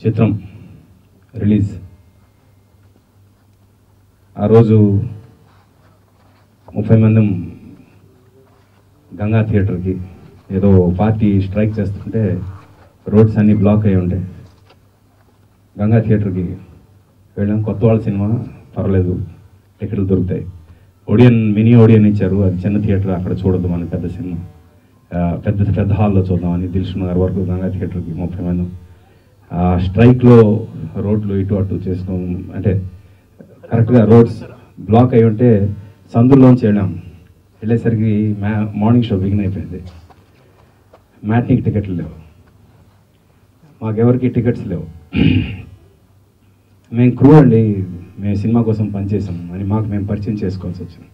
చిత్రం రిలీజ్ ఆ రోజు 30 మంది గంగా థియేటర్కి ఏదో పార్టీ స్ట్రైక్ చేస్తుంటే రోడ్స్ అన్నీ బ్లాక్ అయ్యి ఉంటాయి. గంగా థియేటర్కి వెళ్ళాం. కొత్త వాళ్ళ సినిమా పర్లేదు, టికెట్లు దొరుకుతాయి. ఓడియన్ మినీ ఓడియన్ ఇచ్చారు, అది చిన్న థియేటర్, అక్కడ చూడద్దు మన పెద్ద సినిమా, పెద్ద హాల్లో చూద్దామని దిల్షుక్ నగర్ వరకు గంగా థియేటర్కి 30 మంది. ఆ స్ట్రైక్లో రోడ్లు ఇటు అటు చేసుకోం, అంటే కరెక్ట్గా రోడ్స్ బ్లాక్ అయి ఉంటే సందుల్లోంచి వెళ్ళేసరికి మార్నింగ్ షో బిగిన్ అయిపోయింది. మ్యాట్నీకి టికెట్లు లేవు, మాకెవరికి టికెట్స్ లేవు. మేము క్రూ అండి, మేము సినిమా కోసం పనిచేసాం అని మాకు మేము పరిచయం చేసుకోవాల్సి వచ్చింది.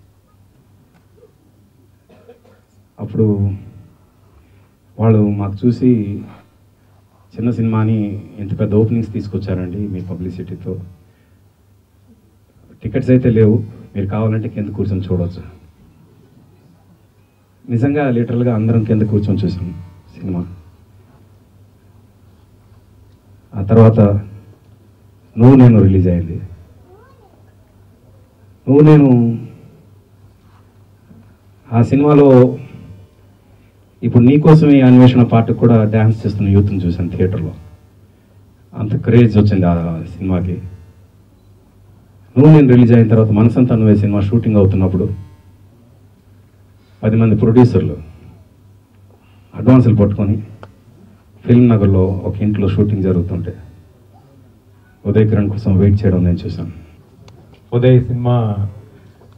అప్పుడు వాళ్ళు మాకు చూసి చిన్న సినిమాని ఇంత పెద్ద ఓపెనింగ్స్ తీసుకొచ్చారండి మీ పబ్లిసిటీతో, టికెట్స్ అయితే లేవు, మీరు కావాలంటే కింద కూర్చొని చూడవచ్చు. నిజంగా లిటరల్గా అందరం కింద కూర్చొని చూసాం సినిమా. ఆ తర్వాత నువ్వు నేను రిలీజ్ అయింది. నువ్వు నేను ఆ సినిమాలో ఇప్పుడు నీకోసం ఈ అన్వేషణ పాటకు కూడా డ్యాన్స్ చేస్తున్న యూత్ని చూశాను థియేటర్లో. అంత క్రేజ్ వచ్చింది ఆ సినిమాకి. నువ్వు నేను రిలీజ్ అయిన తర్వాత మనసంతా నువ్వే సినిమా షూటింగ్ అవుతున్నప్పుడు 10 మంది ప్రొడ్యూసర్లు అడ్వాన్సులు పట్టుకొని ఫిల్మ్ నగర్లో ఒక ఇంట్లో షూటింగ్ జరుగుతుంటే ఉదయ్ కిరణ్ కోసం వెయిట్ చేయడం నేను చూశాను. ఉదయ్ సినిమా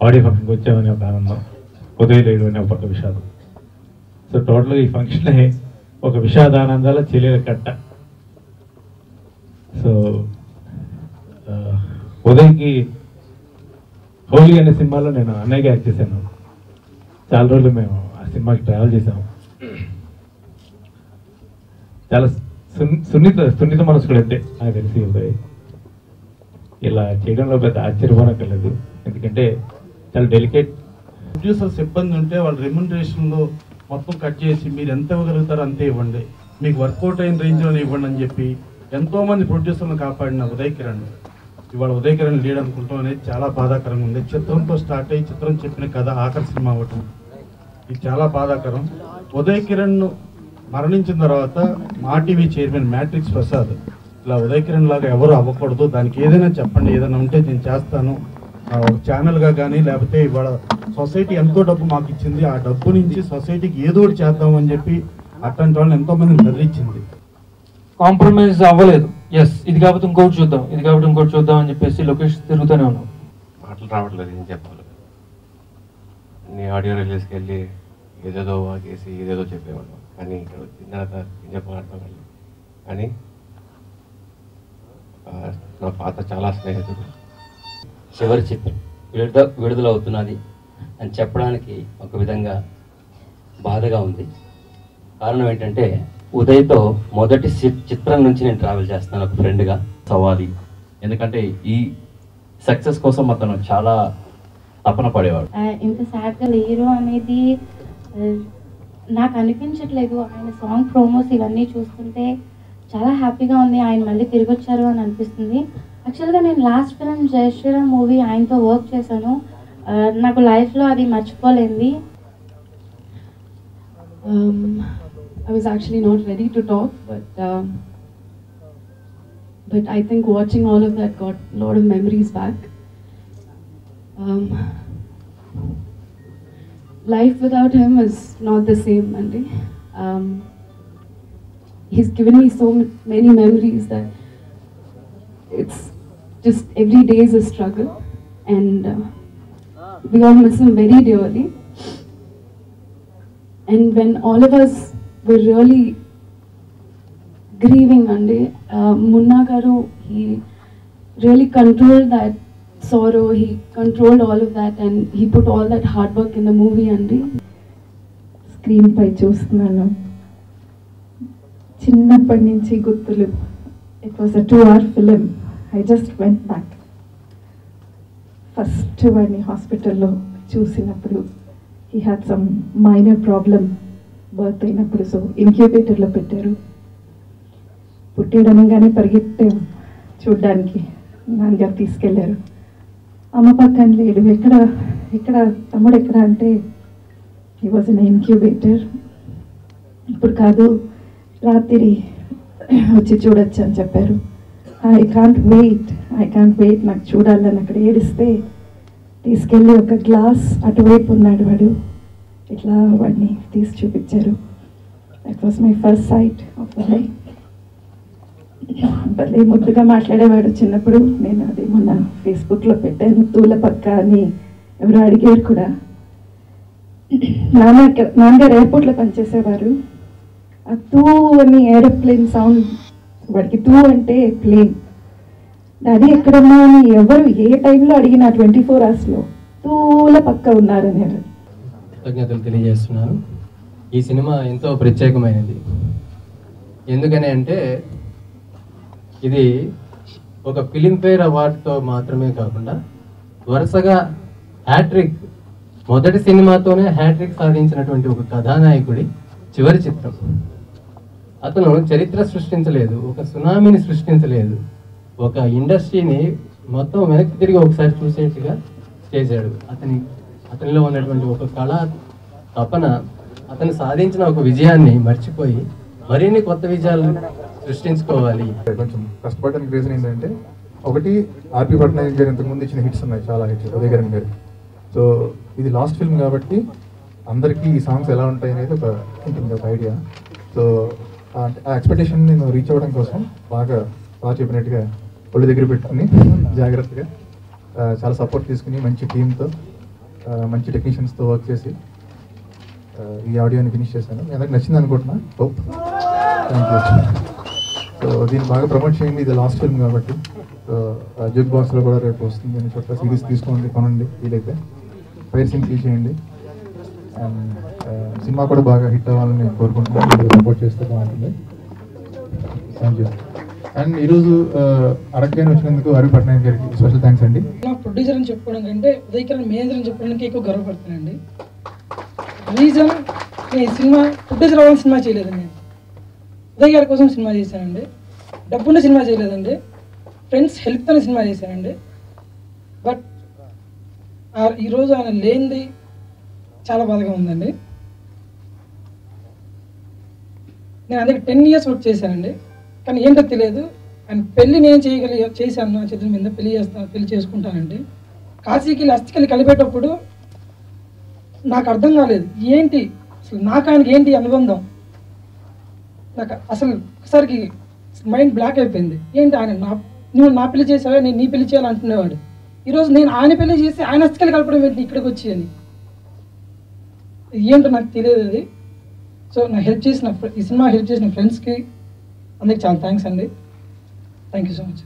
ఆడియో ఫంక్షన్కి వచ్చామని ఒక ఆనందం, ఉదయ్ లేడు అని ఒక పక్క విషాదం. సో టోటల్గా ఈ ఫంక్షనే ఒక విషాదానందాల చెల్లెల కట్ట. సో ఉదయ్కి హోలీ అనే సినిమాలో నేను అన్నయ్యగా యాక్ట్ చేశాను. చాలా రోజులు మేము ఆ సినిమాకి ట్రావెల్ చేసాము. చాలా సున్నిత మనసుకుడు అంటే నాకు తెలిసి ఉదయ్ ఇలా చేయడంలో పెద్ద ఆశ్చర్యపోనక్కర్లేదు, ఎందుకంటే చాలా డెలికేట్. ప్రొడ్యూసర్స్ ఇబ్బంది ఉంటే వాళ్ళ రెమ్యునరేషన్లో మొత్తం కట్ చేసి మీరు ఎంత ఇవ్వగలుగుతారో అంతే ఇవ్వండి, మీకు వర్కౌట్ అయిన రేంజ్లోనే ఇవ్వండి అని చెప్పి ఎంతోమంది ప్రొడ్యూసర్లను కాపాడిన ఉదయ్ కిరణ్ ఇవాళ ఉదయ్ కిరణ్ లీడ్ అనుకుంటాం అనేది చాలా బాధాకరంగా ఉంది. చిత్రంతో స్టార్ట్ అయ్యి చిత్రం చెప్పిన కథ ఆఖరి సినిమా అవ్వటం ఇది చాలా బాధాకరం. ఉదయ్ కిరణ్ మరణించిన తర్వాత మా టీవీ చైర్మన్ మ్యాట్రిక్స్ ప్రసాద్ ఇలా ఉదయ్ కిరణ్ లాగా ఎవరు అవ్వకూడదు, దానికి ఏదైనా చెప్పండి, ఏదైనా ఉంటే నేను చేస్తాను, ఒక ఛానల్గా కానీ లేకపోతే ఇవాళ సొసైటీ ఎంతో డబ్బు మాకు ఇచ్చింది, ఆ డబ్బు నుంచి సొసైటీకి ఏదో ఒకటి చేద్దామని చెప్పి అట్లాంటి వాళ్ళని ఎంతోమందిని బదిలిచ్చింది. కాంప్రమైజ్ అవ్వలేదు. ఎస్ ఇది కాబట్టి ఇంకోటి చూద్దాం, ఇది కాబట్టి ఇంకోటి చూద్దాం అని చెప్పేసి లొకేషన్ తిరుగుతూనే ఉన్నాం. మాటలు రావట్లేదు ఏం చెప్పాలి. నీ ఆడియో రిలీజ్కి వెళ్ళి ఏదేదో వాగేసి ఏదేదో చెప్పేవాళ్ళం, కానీ ఇక్కడ వచ్చిన తర్వాత ఏం చెప్పాలి. కానీ నా పాత చాలా స్నేహితుడు చివరి చిత్రం విడుదల అవుతున్నది అని చెప్పడానికి ఒక విధంగా బాధగా ఉంది. కారణం ఏంటంటే ఉదయ్తో మొదటి చిత్రం నుంచి నేను ట్రావెల్ చేస్తాను ఒక ఫ్రెండ్గా. సవాది, ఎందుకంటే ఈ సక్సెస్ కోసం అతను చాలా తపన పడేవాడు. ఇంత సాడ్గా లేరు అనేది నాకు అనిపించట్లేదు. ఆయన సాంగ్ ప్రోమోస్ ఇవన్నీ చూస్తుంటే చాలా హ్యాపీగా ఉంది, ఆయన మళ్ళీ తిరిగి వచ్చారు అని అనిపిస్తుంది. యాక్చువల్గా నేను లాస్ట్ ఫిల్మ్ జై శ్రీరామ్ మూవీ ఆయనతో వర్క్ చేశాను, నాకు లైఫ్లో అది మర్చిపోలేంది. I was actually not ready to talk, but I think watching all of that got a lot of memories back. Life without him is not the same, Andy. He's given me so many memories that it's just every day is a struggle, and we all miss him very dearly. And when all of us were really grieving, Andy, Munna Garu, he really controlled that sorrow, he controlled all of that, and he put all that hard work in the movie, Andy. Screen పై చూస్తున్నాను, చిన్నప్పటి నుంచి గుర్తులు. It was a 2-hour film. I just went back. First వాడిని హాస్పిటల్లో చూసినప్పుడు he had some minor problem birth అయినప్పుడు, so ఇంక్యుబేటర్లో పెట్టారు. పుట్టేయడంగానే పరిగెత్తాం చూడ్డానికి. నాన్నగారు తీసుకెళ్లారు. అమ్మ పక్కన లేడు. ఎక్కడ తమ్ముడు ఎక్కడ అంటే హీ వాజ్ ఇన్ ఇన్క్యూబేటర్. ఇప్పుడు కాదు, రాత్రి వచ్చి చూడొచ్చు అని చెప్పారు. ఐ కాంట్ వెయిట్ నాకు చూడాలని అక్కడ ఏడిస్తే తీసుకెళ్ళి ఒక గ్లాస్ అటువైపు ఉన్నాడు వాడు, ఇట్లా వాడిని తీసి చూపించారు. That was my first sight of the life. భలే ముద్దుగా మాట్లాడేవాడు చిన్నప్పుడు. నేను అది మొన్న ఫేస్బుక్లో పెట్టాను, తూల పక్క అని. ఎవరు అడిగారు కూడా. నాన్నగారు ఎయిర్పోర్ట్లో పనిచేసేవారు. ఆ తూ అని ఏరోప్లేన్ సౌండ్, వాడికి తూ అంటే ప్లేన్. డాడీ ఎక్కడన్నా అని ఎవరు ఏ టైంలో అడిగినా 24 hours తూల పక్క ఉన్నారనేవారు. కృతజ్ఞతలు తెలియజేస్తున్నాను. ఈ సినిమా ఎంతో ప్రత్యేకమైనది. ఎందుకని అంటే ఇది ఒక ఫిలింఫేర్ అవార్డుతో మాత్రమే కాకుండా వరుసగా హ్యాట్రిక్, మొదటి సినిమాతోనే హ్యాట్రిక్ సాధించినటువంటి ఒక కథానాయకుడి చివరి చిత్రం. అతను చరిత్ర సృష్టించలేదు, ఒక సునామీని సృష్టించలేదు, ఒక ఇండస్ట్రీని మొత్తం వెనక్కి తిరిగి ఒకసారి చూసేట్టుగా చేశాడు. అతనిలో ఉన్నటువంటి ఒక కళ తపన, అతను సాధించిన ఒక విజయాన్ని మర్చిపోయి మరిన్ని కొత్త విజయాలు సృష్టించుకోవాలి. కొంచెం కష్టపడడానికి రీజన్ ఏంటంటే, ఒకటి ఆర్పి పట్నాయక్ గారు ఇంతకుముందు ఇచ్చిన హిట్స్ ఉన్నాయి, చాలా హిట్స్ ఉదయకరణ్ గారు. సో ఇది లాస్ట్ ఫిల్మ్ కాబట్టి అందరికీ ఈ సాంగ్స్ ఎలా ఉంటాయి అనేది ఒక ఉంటుంది, ఒక ఐడియా. సో ఆ ఎక్స్పెక్టేషన్ నేను రీచ్ అవ్వడం కోసం బాగా చెప్పినట్టుగా ఒళ్ళు దగ్గర పెట్టుకుని జాగ్రత్తగా చాలా సపోర్ట్ తీసుకుని మంచి టీంతో మంచి టెక్నీషియన్స్తో వర్క్ చేసి ఈ ఆడియోని ఫినిష్ చేశాను. అందరికి నచ్చింది అనుకుంటున్నా. హోప్. Thank you. సో దీన్ని బాగా ప్రమోట్ చేయండి. ఇది లాస్ట్ ఫిల్మ్ కాబట్టి. సో జూక్ బాక్స్లో కూడా రేపు వస్తుంది అని చోట్ల సిరీస్ తీసుకోండి, కొనండి వీలైతే. ఫైర్ సీన్ తీసేయండి. అండ్ సినిమా కూడా బాగా హిట్ అవ్వాలని నేను కోరుకుంటున్నాను. మీరు సపోర్ట్ చేస్తే బాగుంటుంది. Thank you. అండ్ ఈరోజు అడగగానే వచ్చినందుకు ఆర్పి పట్నాయక్ గారికి స్పెషల్ థ్యాంక్స్ అండి. నా ప్రొడ్యూసర్ అని చెప్పుకోవడం కంటే ఉదయకరణ్ మేనేజర్ అని చెప్పుకోవడానికి ఎక్కువ గర్వపడుతున్నానండి. రీజన్, నేను సినిమా ప్రొడ్యూసర్ అవ్వాలని సినిమా చేయలేదండి. నేను ఉదయ్ గారి కోసం సినిమా చేశానండి. డబ్బున్న సినిమా చేయలేదండి. ఫ్రెండ్స్ హెల్ప్తోనే సినిమా చేశానండి. బట్ ఈరోజు ఆయన లేనిది చాలా బాధగా ఉందండి. నేను అందుకే 10 years వర్క్ చేశానండి. కానీ ఏంటో తెలియదు. ఆయన పెళ్ళి నేను చేశాను, నా చేతుల మీద పెళ్లి చేసుకుంటానండి. కాశీకి అస్థికలు కలిపేటప్పుడు నాకు అర్థం కాలేదు, ఏంటి అసలు నాకు ఆయనకి ఏంటి అనుబంధం. నాకు అసలు ఒకసారికి మైండ్ బ్లాక్ అయిపోయింది. ఏంటి ఆయన నువ్వు నా పెళ్లి చేసావా, నేను నీ పెళ్లి చేయాలంటునేవాడు. ఈరోజు నేను ఆయన పెళ్లి చేసి ఆయన అస్థికలు కలపడం ఏంటి ఇక్కడికి వచ్చి అని. ఏంటో నాకు తెలియదు అది. సో నాకు ఈ సినిమా హెల్ప్ చేసిన ఫ్రెండ్స్కి అందరికి చాలా థ్యాంక్స్ అండి. Thank you so much.